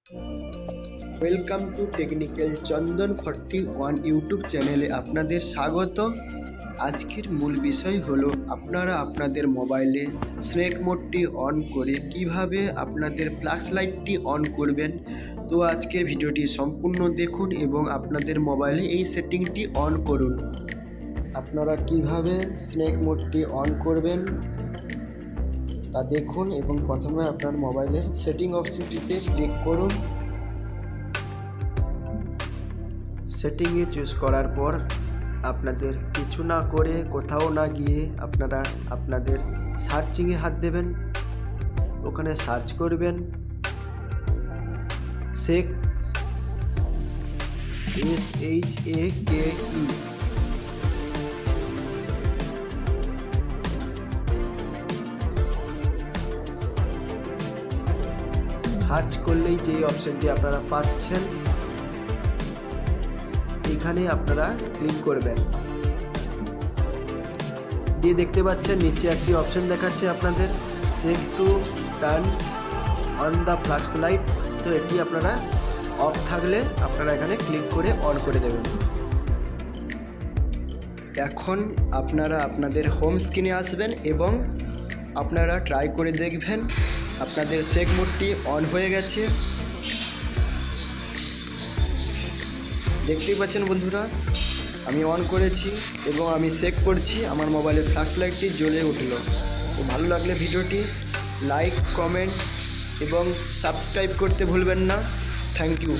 Welcome to technical Chandan 41 YouTube চ্যানেলে আপনাদের স্বাগত। আজকের মূল বিষয় হলো আপনারা আপনাদের মোবাইলে স্নেক মোডটি অন করে কিভাবে আপনাদের ফ্ল্যাশ লাইটটি অন করবেন। তো আজকের ভিডিওটি সম্পূর্ণ দেখুন এবং আপনাদের মোবাইলে এই সেটিংটি অন করুন। আপনারা কিভাবে স্নেক মোডটি অন করবেন তা দেখুন এবং প্রথমে আপনার মোবাইলের সেটিং অপশনটিতে ক্লিক করুন। সেটিংয়ে চুজ করার পর আপনাদের কিছু না করে কোথাও না গিয়ে আপনারা আপনাদের সার্চিংয়ে হাত দেবেন। ওখানে সার্চ করবেন শেক SHAKE। সার্চ করলেই যে অপশনটি আপনারা পাচ্ছেন এখানে আপনারা ক্লিক করবেন। দিয়ে দেখতে পাচ্ছেন নিচে একটি অপশন দেখাচ্ছে আপনাদের set to turn on the flash light. তো এটি আপনারা অফ থাকলে আপনারা এখানে ক্লিক করে অন করে দেবেন। এখন আপনারা আপনাদের হোম স্ক্রিনে আসবেন এবং আপনারা ট্রাই করে দেখবেন আপনাদের সেক মোডটি অন হয়ে গেছে। দেখতেই পাচ্ছেন বন্ধুরা, আমি অন করেছি এবং আমি চেক করছি আমার মোবাইলের ফ্ল্যাশ লাইটটি জ্বলে উঠল। তো ভালো লাগলে ভিডিওটি লাইক, কমেন্ট এবং সাবস্ক্রাইব করতে ভুলবেন না। Thank you.